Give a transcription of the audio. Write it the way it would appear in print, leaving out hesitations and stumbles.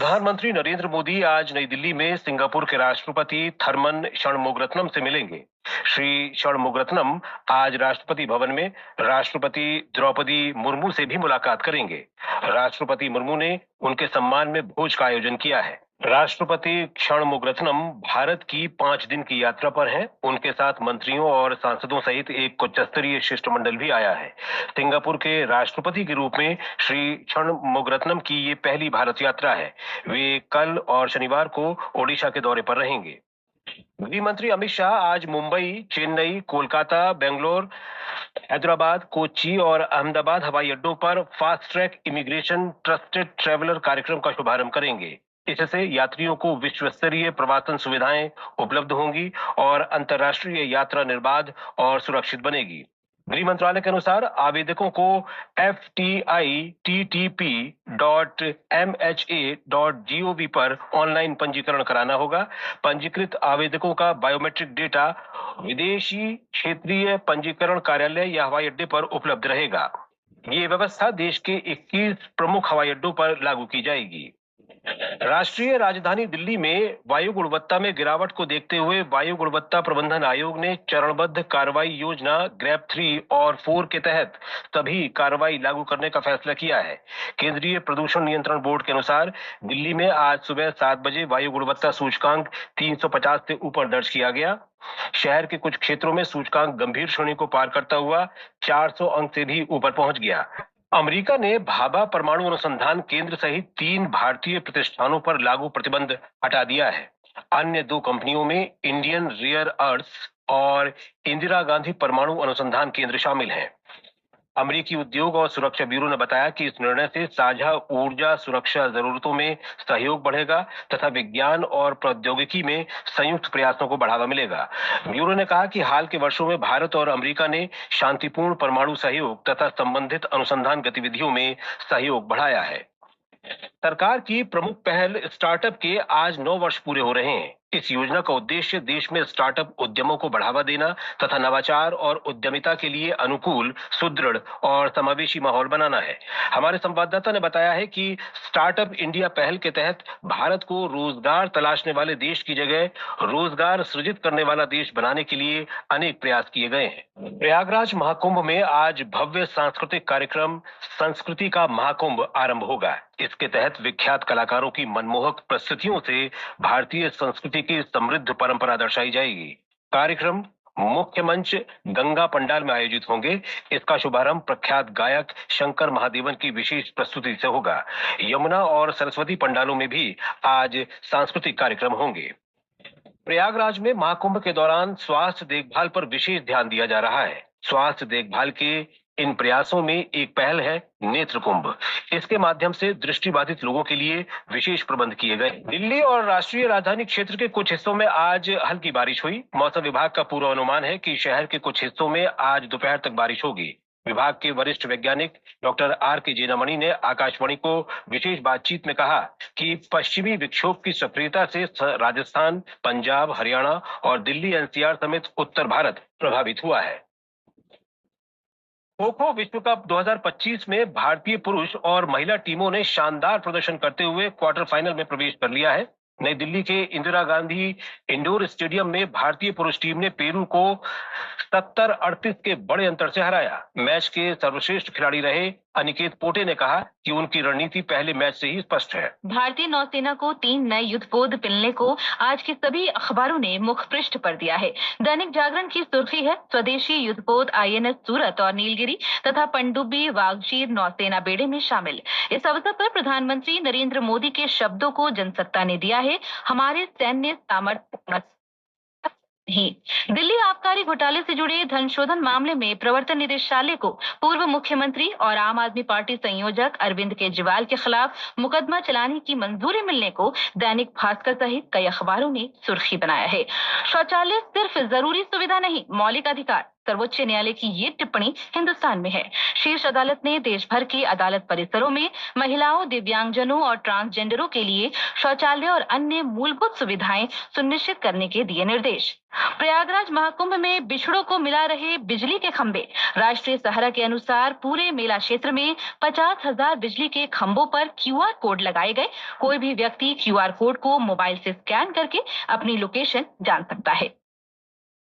प्रधानमंत्री नरेंद्र मोदी आज नई दिल्ली में सिंगापुर के राष्ट्रपति थरमन षणमुगरत्नम से मिलेंगे। श्री षणमुगरत्नम आज राष्ट्रपति भवन में राष्ट्रपति द्रौपदी मुर्मू से भी मुलाकात करेंगे। राष्ट्रपति मुर्मू ने उनके सम्मान में भोज का आयोजन किया है। राष्ट्रपति षणमुगरत्नम भारत की 5 दिन की यात्रा पर हैं। उनके साथ मंत्रियों और सांसदों सहित एक उच्च स्तरीय शिष्टमंडल भी आया है। सिंगापुर के राष्ट्रपति के रूप में श्री षणमुगरत्नम की ये पहली भारत यात्रा है। वे कल और शनिवार को ओडिशा के दौरे पर रहेंगे। गृह मंत्री अमित शाह आज मुंबई, चेन्नई, कोलकाता, बेंगलोर, हैदराबाद, कोच्चि और अहमदाबाद हवाई अड्डों पर fast track immigration trusted traveller कार्यक्रम का शुभारंभ करेंगे। इससे यात्रियों को विश्व स्तरीय प्रवासन सुविधाएं उपलब्ध होंगी और अंतर्राष्ट्रीय यात्रा निर्बाध और सुरक्षित बनेगी। गृह मंत्रालय के अनुसार आवेदकों को ftitp.mha.gov पर ऑनलाइन पंजीकरण कराना होगा। पंजीकृत आवेदकों का बायोमेट्रिक डेटा विदेशी क्षेत्रीय पंजीकरण कार्यालय या हवाई अड्डे पर उपलब्ध रहेगा। ये व्यवस्था देश के 21 प्रमुख हवाई अड्डों पर लागू की जाएगी। राष्ट्रीय राजधानी दिल्ली में वायु गुणवत्ता में गिरावट को देखते हुए वायु गुणवत्ता प्रबंधन आयोग ने चरणबद्ध कार्रवाई योजना ग्रैप 3 और 4 के तहत सभी कार्रवाई लागू करने का फैसला किया है। केंद्रीय प्रदूषण नियंत्रण बोर्ड के अनुसार दिल्ली में आज सुबह 7 बजे वायु गुणवत्ता सूचकांक 350 से ऊपर दर्ज किया गया। शहर के कुछ क्षेत्रों में सूचकांक गंभीर श्रेणी को पार करता हुआ 400 अंक से भी ऊपर पहुंच गया। अमेरिका ने भाभा परमाणु अनुसंधान केंद्र सहित 3 भारतीय प्रतिष्ठानों पर लागू प्रतिबंध हटा दिया है। अन्य 2 कंपनियों में इंडियन रेयर अर्थ्स और इंदिरा गांधी परमाणु अनुसंधान केंद्र शामिल हैं। अमेरिकी उद्योग और सुरक्षा ब्यूरो ने बताया कि इस निर्णय से साझा ऊर्जा सुरक्षा जरूरतों में सहयोग बढ़ेगा तथा विज्ञान और प्रौद्योगिकी में संयुक्त प्रयासों को बढ़ावा मिलेगा। ब्यूरो ने कहा कि हाल के वर्षों में भारत और अमेरिका ने शांतिपूर्ण परमाणु सहयोग तथा संबंधित अनुसंधान गतिविधियों में सहयोग बढ़ाया है। सरकार की प्रमुख पहल स्टार्टअप के आज 9 वर्ष पूरे हो रहे हैं। इस योजना का उद्देश्य देश में स्टार्टअप उद्यमों को बढ़ावा देना तथा नवाचार और उद्यमिता के लिए अनुकूल, सुदृढ़ और समावेशी माहौल बनाना है। हमारे संवाददाता ने बताया है कि स्टार्टअप इंडिया पहल के तहत भारत को रोजगार तलाशने वाले देश की जगह रोजगार सृजित करने वाला देश बनाने के लिए अनेक प्रयास किए गए हैं। प्रयागराज महाकुंभ में आज भव्य सांस्कृतिक कार्यक्रम संस्कृति का महाकुंभ आरंभ होगा। इसके तहत विख्यात कलाकारों की मनमोहक प्रस्तुतियों से भारतीय संस्कृति की समृद्ध परंपरा दर्शाई जाएगी। कार्यक्रम मुख्य मंच गंगा पंडाल में आयोजित होंगे। इसका शुभारंभ प्रख्यात गायक शंकर महादेवन की विशेष प्रस्तुति से होगा। यमुना और सरस्वती पंडालों में भी आज सांस्कृतिक कार्यक्रम होंगे। प्रयागराज में महाकुंभ के दौरान स्वास्थ्य देखभाल पर विशेष ध्यान दिया जा रहा है। स्वास्थ्य देखभाल के इन प्रयासों में एक पहल है नेत्र कुंभ। इसके माध्यम से दृष्टिबाधित लोगों के लिए विशेष प्रबंध किए गए। दिल्ली और राष्ट्रीय राजधानी क्षेत्र के कुछ हिस्सों में आज हल्की बारिश हुई। मौसम विभाग का पूर्वानुमान है कि शहर के कुछ हिस्सों में आज दोपहर तक बारिश होगी। विभाग के वरिष्ठ वैज्ञानिक डॉक्टर आर.के. जेनामणि ने आकाशवाणी को विशेष बातचीत में कहा कि पश्चिमी विक्षोभ की सक्रियता से राजस्थान, पंजाब, हरियाणा और दिल्ली एनसीआर समेत उत्तर भारत प्रभावित हुआ है। खो खो विश्व कप 2025 में भारतीय पुरुष और महिला टीमों ने शानदार प्रदर्शन करते हुए क्वार्टर फाइनल में प्रवेश कर लिया है। नई दिल्ली के इंदिरा गांधी इंडोर स्टेडियम में भारतीय पुरुष टीम ने पेरू को 70-38 के बड़े अंतर से हराया। मैच के सर्वश्रेष्ठ खिलाड़ी रहे अनिकेत पोटे ने कहा कि उनकी रणनीति पहले मैच से ही स्पष्ट है। भारतीय नौसेना को 3 नए युद्धपोत मिलने को आज के सभी अखबारों ने मुख पृष्ठ पर दिया है। दैनिक जागरण की सुर्खी है, स्वदेशी युद्धपोत आईएनएस सूरत और नीलगिरी तथा पनडुब्बी वागजीर नौसेना बेड़े में शामिल। इस अवसर पर प्रधानमंत्री नरेंद्र मोदी के शब्दों को जनसत्ता ने दिया है, हमारे सैन्य सामर्थ्य नहीं। दिल्ली आबकारी घोटाले से जुड़े धन शोधन मामले में प्रवर्तन निदेशालय को पूर्व मुख्यमंत्री और आम आदमी पार्टी संयोजक अरविंद केजरीवाल के खिलाफ मुकदमा चलाने की मंजूरी मिलने को दैनिक भास्कर सहित कई अखबारों ने सुर्खी बनाया है। शौचालय सिर्फ जरूरी सुविधा नहीं, मौलिक अधिकार। सर्वोच्च न्यायालय की ये टिप्पणी हिंदुस्तान में है। शीर्ष अदालत ने देश भर के अदालत परिसरों में महिलाओं, दिव्यांगजनों और ट्रांसजेंडरों के लिए शौचालय और अन्य मूलभूत सुविधाएं सुनिश्चित करने के दिए निर्देश। प्रयागराज महाकुंभ में बिछड़ों को मिला रहे बिजली के खंभे। राष्ट्रीय सहारा के अनुसार पूरे मेला क्षेत्र में 50,000 बिजली के खंभों पर QR कोड लगाए गए। कोई भी व्यक्ति QR कोड को मोबाइल से स्कैन करके अपनी लोकेशन जान सकता है।